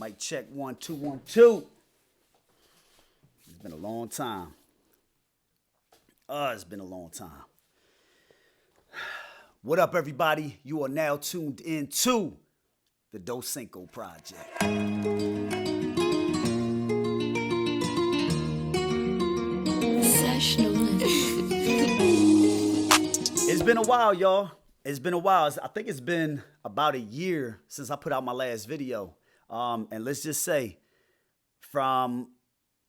Mic check 1 2 1 2. It's been a long time. It's been a long time. What up, everybody? You are now tuned into the Doscinco Project. It's been a while, y'all. It's been a while. I think it's been about a year since I put out my last video. And let's just say, from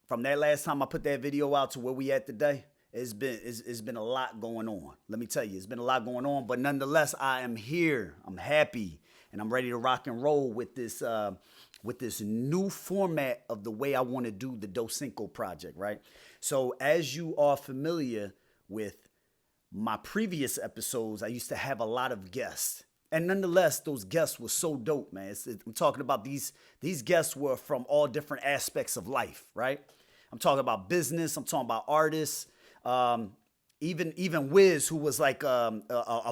that last time I put that video out to where we at today, it's been a lot going on. Let me tell you, it's been a lot going on. But nonetheless, I am here. I'm happy, and I'm ready to rock and roll with this new format of the way I want to do the Doscinco Project, right? So as you are familiar with my previous episodes, I used to have a lot of guests. And nonetheless, those guests were so dope, man. I'm talking about these guests were from all different aspects of life, right? I'm talking about business. I'm talking about artists. Even Wiz, who was like a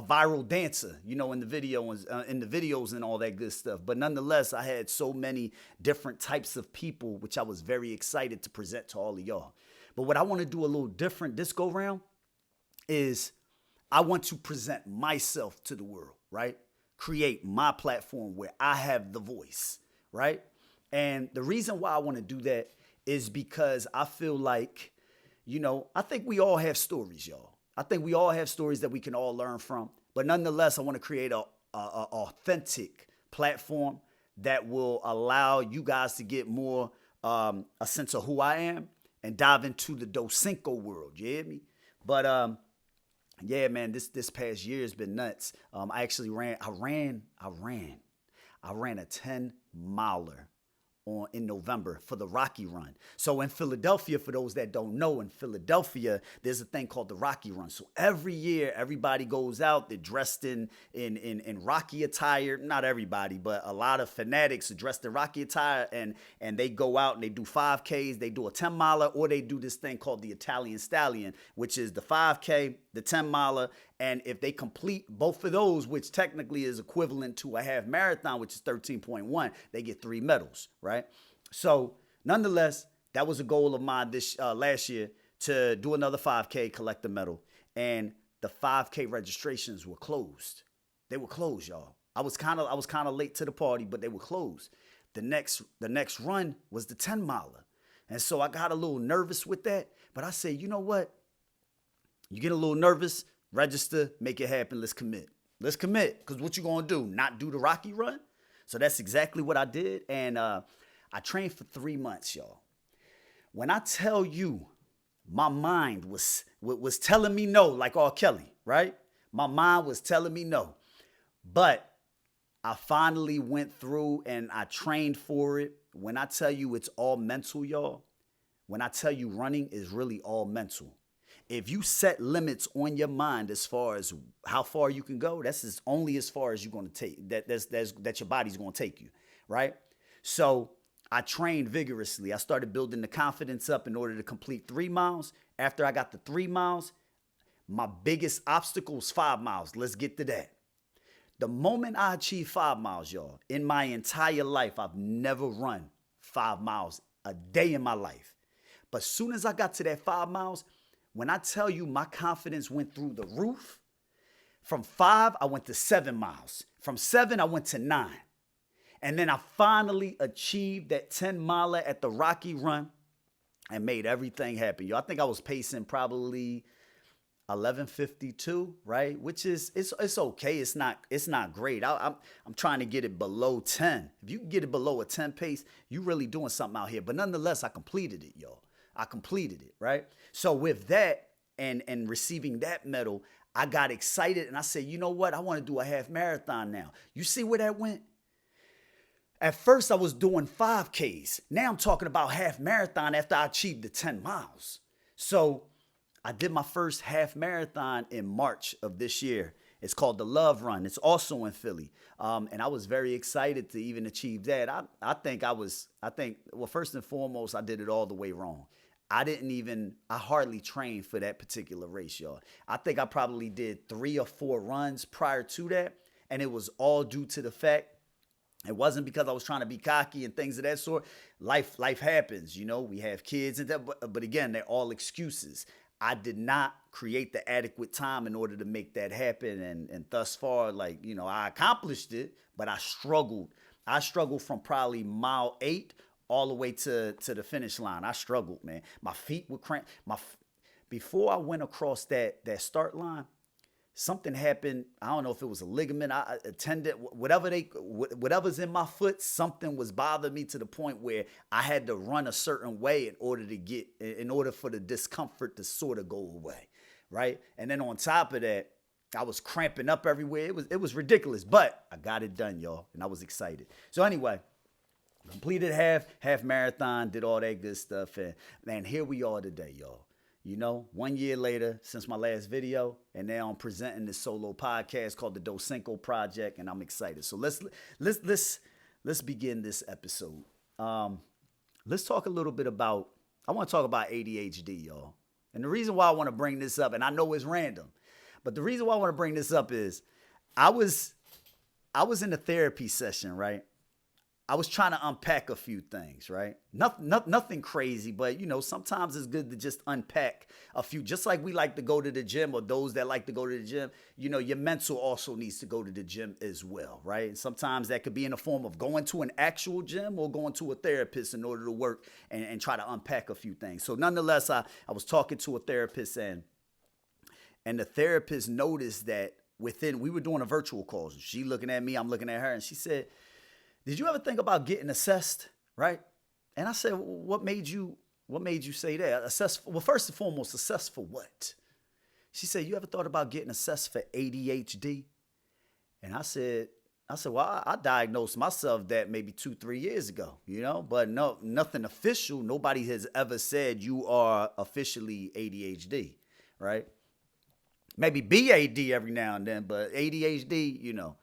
viral dancer, you know, in the videos and all that good stuff. But nonetheless, I had so many different types of people, which I was very excited to present to all of y'all. But what I want to do a little different this go round is I want to present myself to the world, right? Create my platform where I have the voice, right? And the reason why I want to do that is because I feel like, you know, I think we all have stories, y'all. I think we all have stories that we can all learn from. But nonetheless, I want to create a authentic platform that will allow you guys to get more a sense of who I am and dive into the Doscinco world. You hear me? But yeah, man, this past year has been nuts. I actually ran a 10-miler in November for the Rocky Run. So in Philadelphia, for those that don't know, in Philadelphia, there's a thing called the Rocky Run. So every year, everybody goes out, they're dressed in Rocky attire. Not everybody, but a lot of fanatics are dressed in Rocky attire, and they go out and they do 5Ks, they do a 10-miler, or they do this thing called the Italian Stallion, which is the 5K, the 10-miler, and if they complete both of those, which technically is equivalent to a half marathon, which is 13.1, they get 3 medals, right? So nonetheless, that was a goal of mine this last year, to do another 5K, collect a medal. And the 5K registrations were closed. They were closed, y'all. I was kind of late to the party, but they were closed. The next run was the 10-miler. And so I got a little nervous with that, but I said, you know what? You get a little nervous, register, make it happen. Let's commit. Because what you going to do? Not do the Rocky Run? So that's exactly what I did. And I trained for 3 months, y'all. When I tell you my mind was telling me no, like R. Kelly, right? My mind was telling me no. But I finally went through and I trained for it. When I tell you it's all mental, y'all. When I tell you running is really all mental. If you set limits on your mind as far as how far you can go, that's only as far as you're going to take, that your body's going to take you, right? So I trained vigorously. I started building the confidence up in order to complete 3 miles. After I got the 3 miles, my biggest obstacle was 5 miles. Let's get to that. The moment I achieved 5 miles, y'all, in my entire life, I've never run 5 miles a day in my life. But as soon as I got to that 5 miles, when I tell you my confidence went through the roof, from 5, I went to 7 miles. From 7, I went to 9. And then I finally achieved that 10-miler at the Rocky Run and made everything happen. Yo, I think I was pacing probably 11:52, right? Which is, it's okay. It's not great. I'm trying to get it below 10. If you can get it below a 10 pace, you really doing something out here. But nonetheless, I completed it, yo. I completed it, right? So with that and receiving that medal, I got excited and I said, you know what? I want to do a half marathon now. You see where that went? At first, I was doing 5Ks. Now I'm talking about half marathon after I achieved the 10 miles. So I did my first half marathon in March of this year. It's called the Love Run. It's also in Philly. And I was very excited to even achieve that. I think, well, first and foremost, I did it all the way wrong. I hardly trained for that particular race, y'all. I think I probably did 3 or 4 runs prior to that. And it was all due to the fact It wasn't because I was trying to be cocky and things of that sort. Life happens, you know. We have kids and that, but again, they're all excuses. I did not create the adequate time in order to make that happen, and thus far, like, you know, I accomplished it, but I struggled. I struggled from probably mile 8 all the way to the finish line. I struggled, man. My feet would cramp. Before I went across that start line, something happened. I don't know if it was a ligament, a tendon, whatever's in my foot. Something was bothering me to the point where I had to run a certain way in order for the discomfort to sort of go away, right? And then on top of that, I was cramping up everywhere. It was ridiculous, but I got it done, y'all, and I was excited. So anyway, completed half marathon, did all that good stuff, and man, here we are today, y'all. You know, 1 year later since my last video, and now I'm presenting this solo podcast called the Doscinco Project, and I'm excited. So let's begin this episode. Let's talk a little bit about. I want to talk about ADHD, y'all. And the reason why I want to bring this up, and I know it's random, but the reason why I want to bring this up is I was in a therapy session, right? I was trying to unpack a few things, right? Nothing crazy, but, you know, sometimes it's good to just unpack a few. Just like we like to go to the gym, or those that like to go to the gym, you know, your mental also needs to go to the gym as well, right? And sometimes that could be in the form of going to an actual gym or going to a therapist in order to work and try to unpack a few things. So nonetheless, I was talking to a therapist, and the therapist noticed that we were doing a virtual call. She looking at me, I'm looking at her, and she said, "Did you ever think about getting assessed?" Right? And I said, "What made you say that? Assess? Well, first and foremost, assess for what?" She said, "You ever thought about getting assessed for ADHD?" And I said, "Well, I diagnosed myself that maybe 2-3 years ago, you know, but no, nothing official. Nobody has ever said you are officially ADHD, right? Maybe BAD every now and then, but ADHD, you know."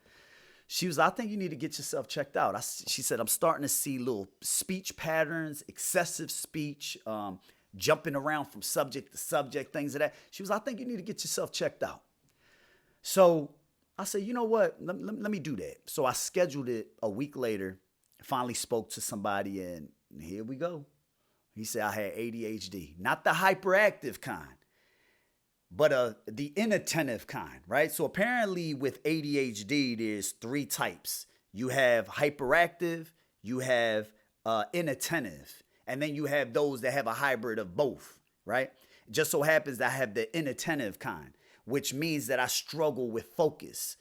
She was, "I think you need to get yourself checked out." She said, "I'm starting to see little speech patterns, excessive speech, jumping around from subject to subject, things of that." She was, "I think you need to get yourself checked out." So I said, "You know what? Let me do that." So I scheduled it a week later, finally spoke to somebody, and here we go. He said I had ADHD, not the hyperactive kind, but the inattentive kind, right? So apparently with ADHD, there's 3 types. You have hyperactive, you have inattentive, and then you have those that have a hybrid of both, right? It just so happens that I have the inattentive kind, which means that I struggle with focus.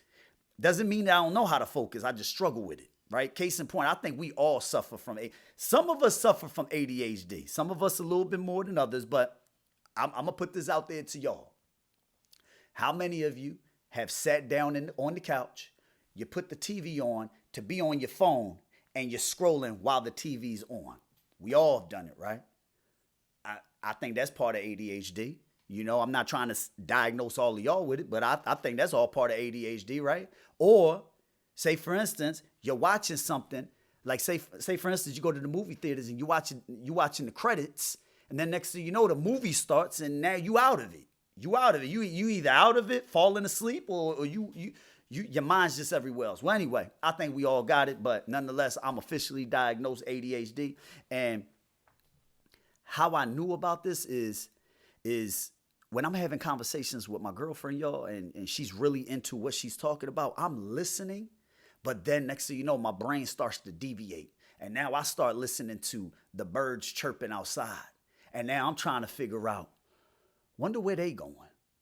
Doesn't mean that I don't know how to focus, I just struggle with it, right? Case in point, I think we all suffer from some of us suffer from ADHD. Some of us a little bit more than others, but I'm going to put this out there to y'all. How many of you have sat down on the couch, you put the TV on to be on your phone, and you're scrolling while the TV's on? We all have done it, right? I think that's part of ADHD. You know, I'm not trying to diagnose all of y'all with it, but I think that's all part of ADHD, right? Or say, for instance, you're watching something, like say for instance, you go to the movie theaters and you watching the credits, and then next thing you know, the movie starts and now you out of it. You either out of it, falling asleep, or your mind's just everywhere else. Well, anyway, I think we all got it, but nonetheless, I'm officially diagnosed ADHD. And how I knew about this is when I'm having conversations with my girlfriend, y'all, and she's really into what she's talking about, I'm listening, but then next thing you know, my brain starts to deviate. And now I start listening to the birds chirping outside. And now I'm trying to figure out, wonder where they going,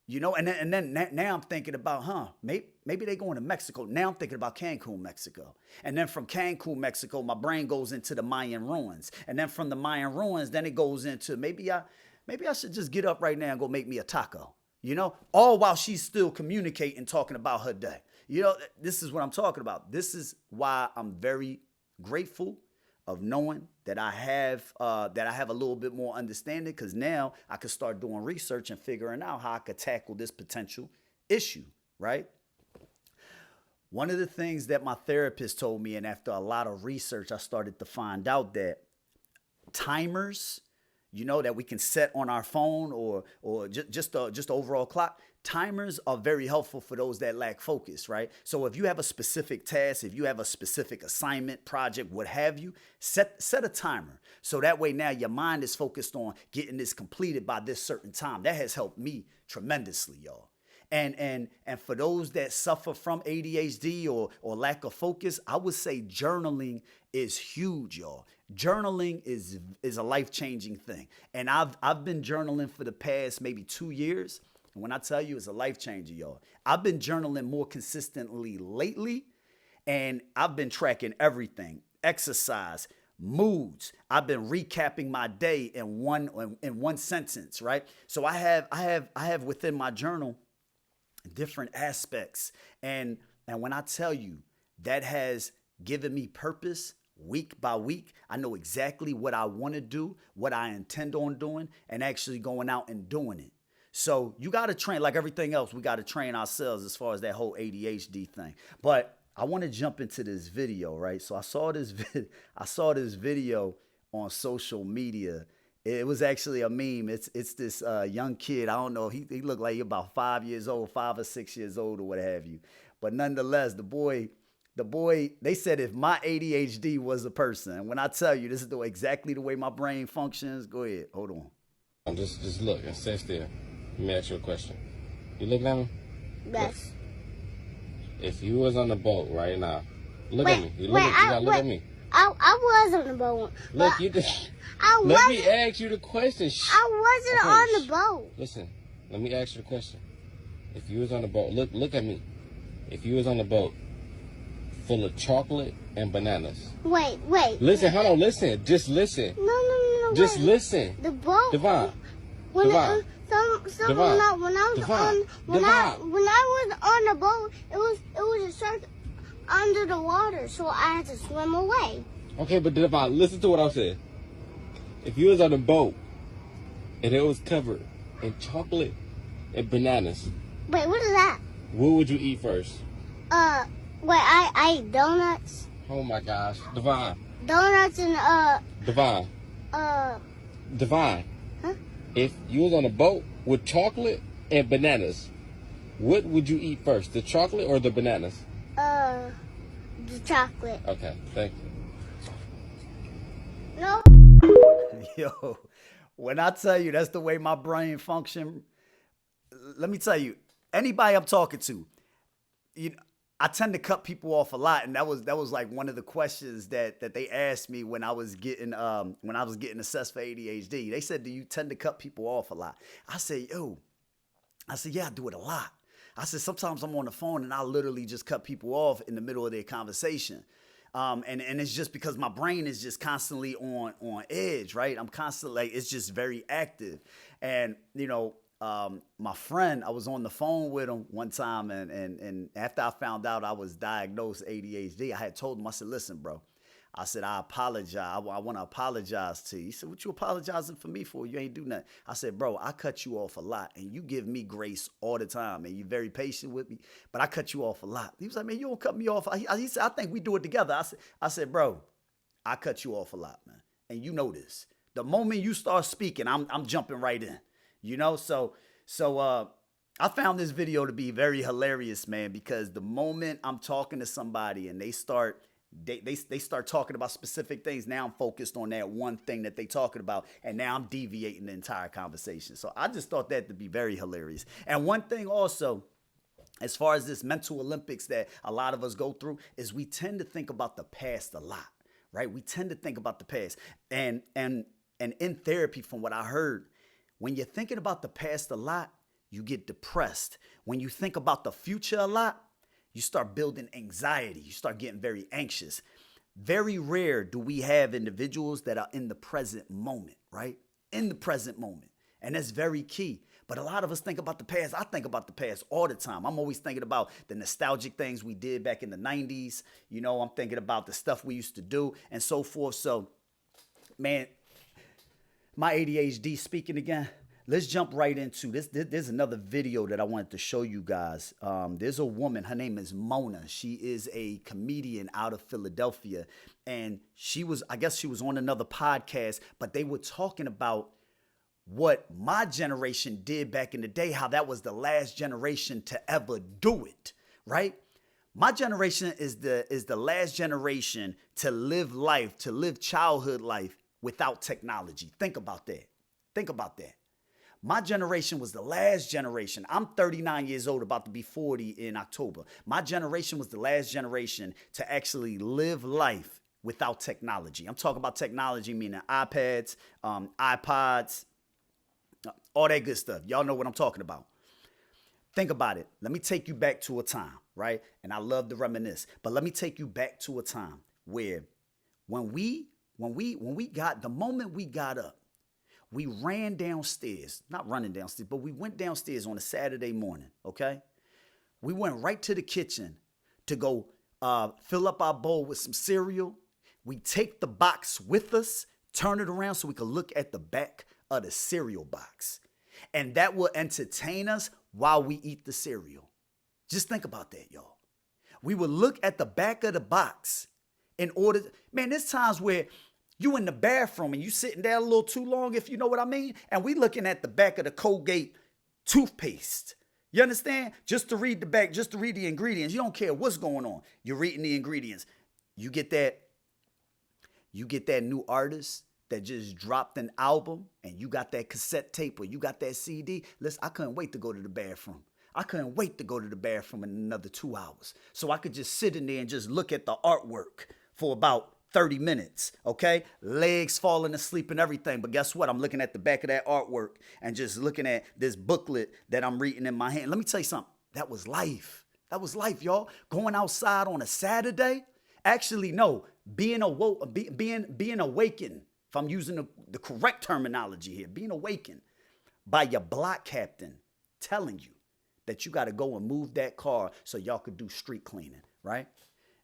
you know? And then now I'm thinking about, maybe they going to Mexico. Now I'm thinking about Cancun, Mexico. And then from Cancun, Mexico, my brain goes into the Mayan ruins. And then from the Mayan ruins, then it goes into maybe I should just get up right now and go make me a taco, you know? All while she's still communicating, talking about her day. You know, this is what I'm talking about. This is why I'm very grateful of knowing that I have a little bit more understanding, because now I could start doing research and figuring out how I could tackle this potential issue, right? One of the things that my therapist told me, and after a lot of research, I started to find out that timers, you know, that we can set on our phone or just overall clock, timers are very helpful for those that lack focus, right? So if you have a specific task, if you have a specific assignment, project, what have you, set a timer. So that way now your mind is focused on getting this completed by this certain time. That has helped me tremendously, y'all. And for those that suffer from ADHD or lack of focus, I would say journaling is huge, y'all. Journaling is a life-changing thing. And I've been journaling for the past maybe 2 years. And when I tell you it's a life changer, y'all, I've been journaling more consistently lately, and I've been tracking everything: exercise, moods. I've been recapping my day in one sentence, right? So I have within my journal different aspects, and when I tell you that has given me purpose. Week by week, I know exactly what I want to do, what I intend on doing, and actually going out and doing it. So you got to train, like everything else, we got to train ourselves as far as that whole ADHD thing. But I want to jump into this video, right? So I saw this video on social media. It was actually a meme. It's this young kid. I don't know. He looked like he about 5 years old, 5 or 6 years old, or what have you. But nonetheless, the boy, they said if my ADHD was a person, and when I tell you this is exactly the way my brain functions, go ahead, hold on. Just look and sit still. Let me ask you a question. You looking at me? Yes. Look. If you was on the boat right now, look at me. You gotta look at me. I was on the boat. Look, you just. Let me ask you the question. I wasn't on the boat. Listen, let me ask you the question. If you was on the boat, look at me. If you was on the boat full of chocolate and bananas. Wait. Listen, hold on, listen. Just listen. No. Just wait. listen. The boat. Devon. When Devon. when I was on the boat, it was a circle under the water, so I had to swim away. Okay, but Devon, listen to what I said. If you was on a boat and it was covered in chocolate and bananas. Wait, what is that? What would you eat first? I eat donuts. Oh my gosh, Devon. Donuts and Devon. Devon. Huh? If you was on a boat with chocolate and bananas, what would you eat first, the chocolate or the bananas? The chocolate. Okay, thank you. No. Yo, when I tell you that's the way my brain function, let me tell you, anybody I'm talking to, I tend to cut people off a lot, and that was like one of the questions that they asked me when I was getting assessed for ADHD. They said, "Do you tend to cut people off a lot?" I said, "Yeah, I do it a lot." I said, "Sometimes I'm on the phone and I literally just cut people off in the middle of their conversation." And it's just because my brain is just constantly on edge, right? I'm constantly, it's just very active. And, my friend, I was on the phone with him one time, and after I found out I was diagnosed ADHD, I had told him, I said, "Listen, bro," I said, "I apologize. I want to apologize to you." He said, "What you apologizing for me for? You ain't do nothing." I said, "Bro, I cut you off a lot, and you give me grace all the time, and you're very patient with me, but I cut you off a lot." He was like, "Man, you don't cut me off." He said, "I think we do it together." I said, "Bro, I cut you off a lot, man, and you know this. The moment you start speaking, I'm jumping right in, So I found this video to be very hilarious, man, because the moment I'm talking to somebody and they start talking about specific things, now I'm focused on that one thing that they talking about, and now I'm deviating the entire conversation. So I just thought that to be very hilarious. And one thing also, as far as this mental Olympics that a lot of us go through, is we tend to think about the past a lot, right? We tend to think about the past. And in therapy, from what I heard, when you're thinking about the past a lot, you get depressed. When you think about the future a lot, you start building anxiety. You start getting very anxious. Very rare do we have individuals that are in the present moment, right? In the present moment. And that's very key. But a lot of us think about the past. I think about the past all the time. I'm always thinking about the nostalgic things we did back in the 90s. I'm thinking about the stuff we used to do and so forth. So, man, my ADHD speaking again. Let's jump right into this. There's another video that I wanted to show you guys. There's a woman. Her name is Mona. She is a comedian out of Philadelphia. And I guess she was on another podcast, but they were talking about what my generation did back in the day, how that was the last generation to ever do it, right? My generation is the last generation to live life, to live childhood life without technology. Think about that. Think about that. My generation was the last generation. I'm 39 years old, about to be 40 in October. My generation was the last generation to actually live life without technology. I'm talking about technology, meaning iPads, iPods, all that good stuff. Y'all know what I'm talking about. Think about it. Let me take you back to a time, right? And I love to reminisce, but let me take you back to a time where when we got, the moment we got up, we ran downstairs, not running downstairs, but we went downstairs on a Saturday morning, okay? We went right to the kitchen to go fill up our bowl with some cereal. We take the box with us, turn it around so we could look at the back of the cereal box. And that will entertain us while we eat the cereal. Just think about that, y'all. We would look at the back of the box in order, man, there's times where you in the bathroom and you sitting there a little too long, if you know what I mean, and we looking at the back of the Colgate toothpaste. You understand? Just to read the back, just to read the ingredients. You don't care what's going on. You're reading the ingredients. You get that new artist that just dropped an album and you got that cassette tape or you got that CD. Listen, I couldn't wait to go to the bathroom. I couldn't wait to go to the bathroom in another 2 hours. So I could just sit in there and just look at the artwork for about 30 minutes, okay? Legs falling asleep and everything. But guess what? I'm looking at the back of that artwork and just looking at this booklet that I'm reading in my hand. Let me tell you something. That was life. That was life, y'all. Going outside on a Saturday. Actually, no. Being awakened, if I'm using the correct terminology here, being awakened by your block captain telling you that you got to go and move that car so y'all could do street cleaning, right?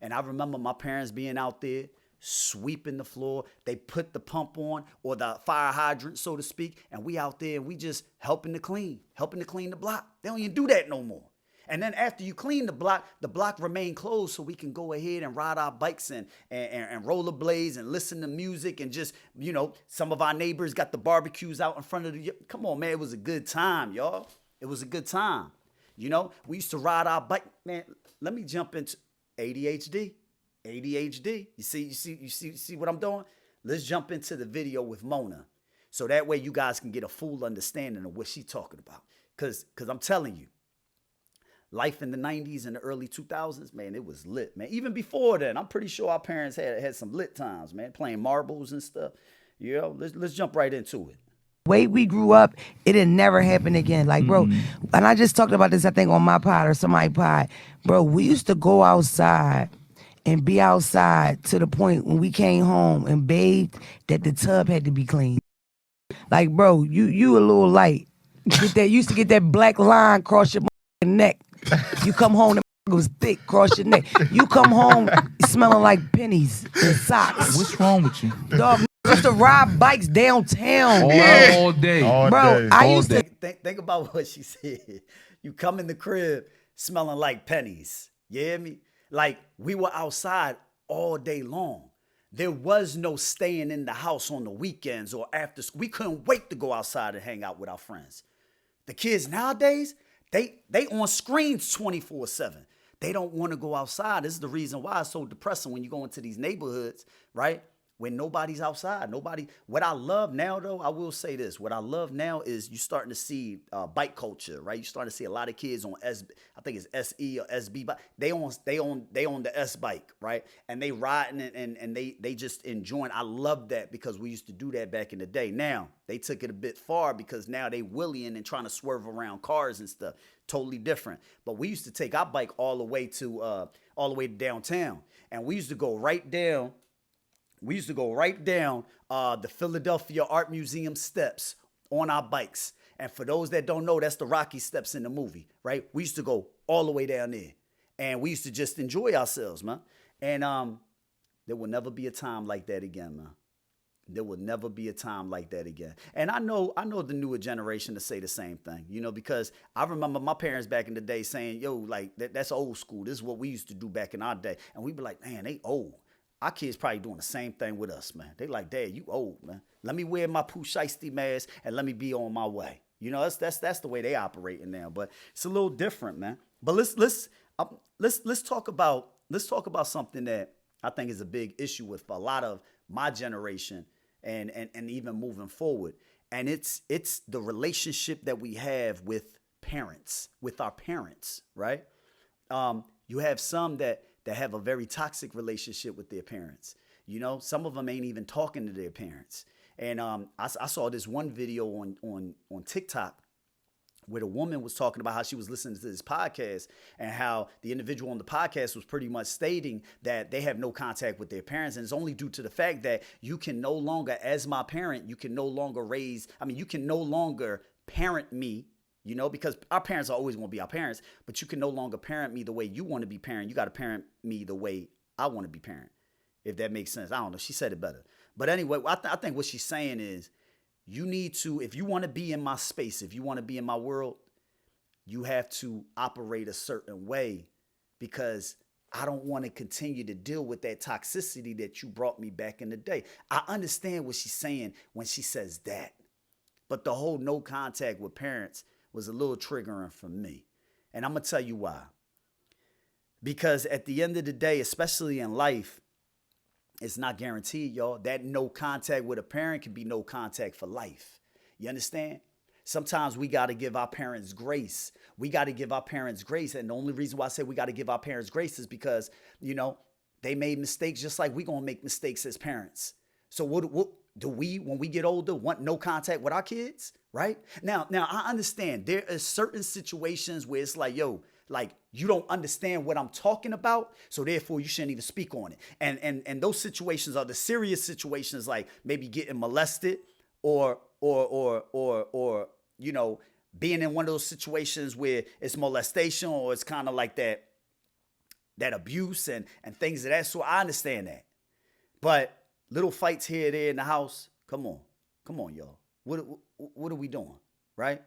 And I remember my parents being out there sweeping the floor. They put the pump on or the fire hydrant, so to speak, and we out there and we just helping to clean the block. They don't even do that no more. And then after you clean the block remain closed so we can go ahead and ride our bikes and rollerblades and listen to music and just, you know, some of our neighbors got the barbecues out in front of the, come on, man, it was a good time, y'all. It was a good time. You know, we used to ride our bike, man. Let me jump into ADHD. You see what I'm doing? Let's jump into the video with Mona. So that way you guys can get a full understanding of what she's talking about. Cause I'm telling you, life in the 90s and the early 2000s, man, it was lit, man. Even before then, I'm pretty sure our parents had some lit times, man, playing marbles and stuff. You know, let's jump right into it. Way we grew up, it'll never happen again. Like, bro, and I just talked about this, I think, on my pod or somebody's pod. Bro, we used to go outside and be outside to the point when we came home and bathed that the tub had to be clean. Like, bro, you a little light. Used to get that black line across your neck. You come home, the was thick across your neck. You come home smelling like pennies and socks. What's wrong with you? Dog, used to ride bikes downtown. All day. Bro, I used to think about what she said. You come in the crib smelling like pennies. You hear me? Like, we were outside all day long. There was no staying in the house on the weekends or after school. We couldn't wait to go outside and hang out with our friends. The kids nowadays, they on screens 24/7. They don't want to go outside. This is the reason why it's so depressing when you go into these neighborhoods, right? When nobody's outside, what I love now, though, I will say this. What I love now is you're starting to see bike culture, right? You're starting to see a lot of kids on I think it's SE or SB bike. They on the S bike, right? And they riding and they just enjoying. I love that because we used to do that back in the day. Now they took it a bit far because now they wheeling and trying to swerve around cars and stuff. Totally different. But we used to take our bike all the way to downtown, and we used to go right down. The Philadelphia Art Museum steps on our bikes. And for those that don't know, that's the Rocky steps in the movie, right? We used to go all the way down there. And we used to just enjoy ourselves, man. And there will never be a time like that again, man. There will never be a time like that again. And I know the newer generation to say the same thing, you know, because I remember my parents back in the day saying, yo, like, that's old school. This is what we used to do back in our day. And we'd be like, man, they old. our kids probably doing the same thing with us, man. They like, Dad, you old, man. Let me wear my Pooh Shiesty mask and let me be on my way. You know, that's the way they operating now. But it's a little different, man. But let's talk about something that I think is a big issue with a lot of my generation and even moving forward. And it's the relationship that we have with parents, with our parents, right? You have some that have a very toxic relationship with their parents. You know, some of them ain't even talking to their parents. And I saw this one video on TikTok where the woman was talking about how she was listening to this podcast and how the individual on the podcast was pretty much stating that they have no contact with their parents. And it's only due to the fact that you can no longer, as my parent, you can no longer parent me, you know, because our parents are always going to be our parents, but you can no longer parent me the way you want to be parent. You got to parent me the way I want to be parent, if that makes sense. I don't know. She said it better. But anyway, I think what she's saying is you need to, if you want to be in my space, if you want to be in my world, you have to operate a certain way because I don't want to continue to deal with that toxicity that you brought me back in the day. I understand what she's saying when she says that. But the whole no contact with parents was a little triggering for me. And I'm going to tell you why. Because at the end of the day, especially in life, it's not guaranteed, y'all. That no contact with a parent can be no contact for life. You understand? Sometimes we got to give our parents grace. We got to give our parents grace. And the only reason why I say we got to give our parents grace is because, you know, they made mistakes just like we going to make mistakes as parents. So what do we, when we get older, want no contact with our kids? Right? Now I understand there are certain situations where it's like, yo, like you don't understand what I'm talking about, so therefore you shouldn't even speak on it. And those situations are the serious situations, like maybe getting molested or you know, being in one of those situations where it's molestation or it's kind of like that abuse and things of that sort. I understand that. But little fights here and there in the house, come on, y'all. What are we doing, right?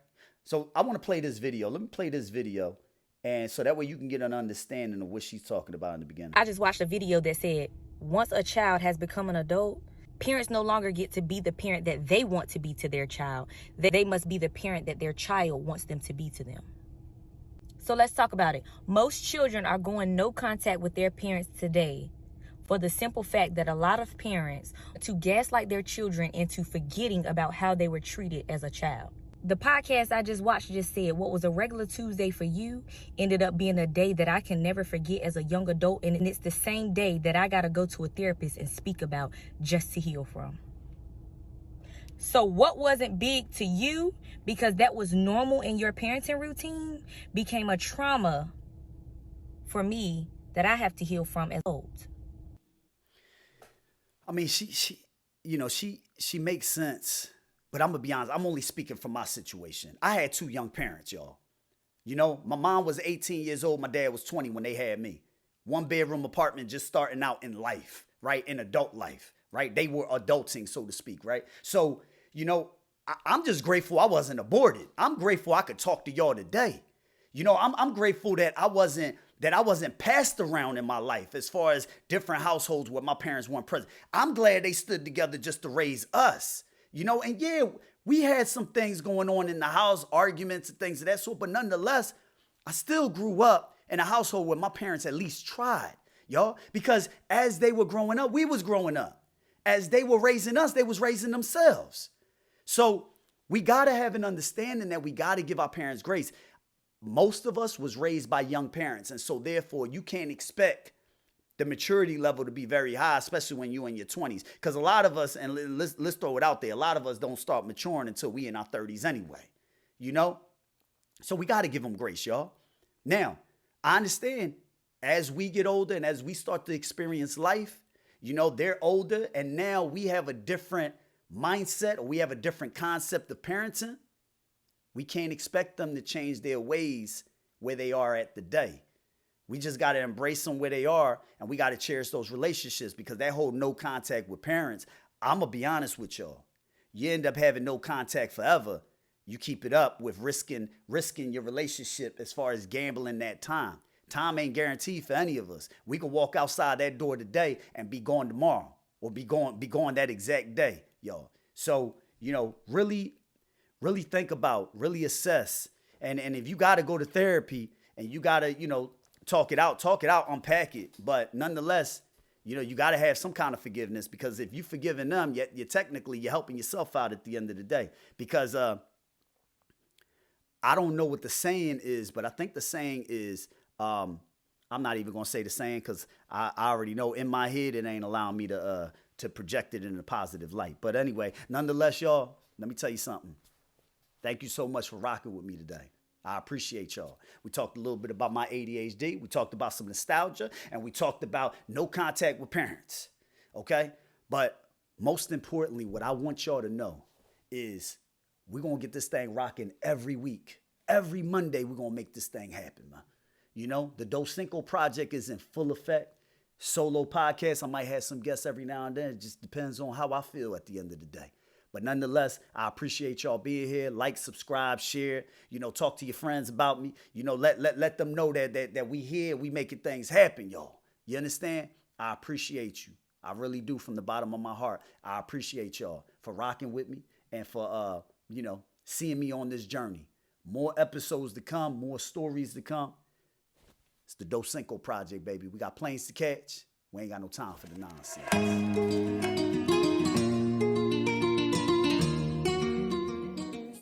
So I want to play this video. Let me play this video. And so that way you can get an understanding of what she's talking about in the beginning. I just watched a video that said, once a child has become an adult, parents no longer get to be the parent that they want to be to their child. They must be the parent that their child wants them to be to them. So let's talk about it. Most children are going no contact with their parents today for the simple fact that a lot of parents to gaslight their children into forgetting about how they were treated as a child. The podcast I just watched just said what was a regular Tuesday for you ended up being a day that I can never forget as a young adult. And it's the same day that I got to go to a therapist and speak about just to heal from. So what wasn't big to you because that was normal in your parenting routine became a trauma for me that I have to heal from as old. I mean, she makes sense. But I'm going to be honest, I'm only speaking from my situation. I had two young parents, y'all. You know, my mom was 18 years old. My dad was 20 when they had me. One bedroom apartment just starting out in life, right? In adult life, right? They were adulting, so to speak, right? So, you know, I'm just grateful I wasn't aborted. I'm grateful I could talk to y'all today. You know, I'm grateful that I wasn't passed around in my life as far as different households where my parents weren't present. I'm glad they stood together just to raise us. You know, and yeah, we had some things going on in the house, arguments and things of that sort. But nonetheless, I still grew up in a household where my parents at least tried, y'all. Because as they were growing up, we was growing up. As they were raising us, they was raising themselves. So we got to have an understanding that we got to give our parents grace. Most of us was raised by young parents. And so therefore, you can't expect the maturity level to be very high, especially when you're in your 20s. Because a lot of us, and let's throw it out there, a lot of us don't start maturing until we in our 30s anyway, you know? So we got to give them grace, y'all. Now, I understand as we get older and as we start to experience life, you know, they're older and now we have a different mindset or we have a different concept of parenting. We can't expect them to change their ways where they are at the day. We just got to embrace them where they are, and we got to cherish those relationships because that whole no contact with parents, I'm going to be honest with y'all. You end up having no contact forever. You keep it up with risking your relationship as far as gambling that time. Time ain't guaranteed for any of us. We can walk outside that door today and be gone tomorrow, or be gone that exact day, y'all. So, really think about, really assess. And if you got to go to therapy and you got to, talk it out, unpack it. But nonetheless, you got to have some kind of forgiveness, because if you forgiving them, you're technically, you're helping yourself out at the end of the day. Because I don't know what the saying is, but I think the saying is, I'm not even going to say the saying, because I already know in my head it ain't allowing me to project it in a positive light. But anyway, nonetheless, y'all, let me tell you something. Thank you so much for rocking with me today. I appreciate y'all. We talked a little bit about my ADHD. We talked about some nostalgia, and we talked about no contact with parents. Okay? But most importantly, what I want y'all to know is we're going to get this thing rocking every week. Every Monday, we're going to make this thing happen, man. The Doscinco Project is in full effect. Solo podcast. I might have some guests every now and then. It just depends on how I feel at the end of the day. But nonetheless, I appreciate y'all being here. Like, subscribe, share. Talk to your friends about me. Let them know that we here. We making things happen, y'all. You understand? I appreciate you. I really do, from the bottom of my heart. I appreciate y'all for rocking with me and for seeing me on this journey. More episodes to come. More stories to come. It's the Doscinco Project, baby. We got planes to catch. We ain't got no time for the nonsense.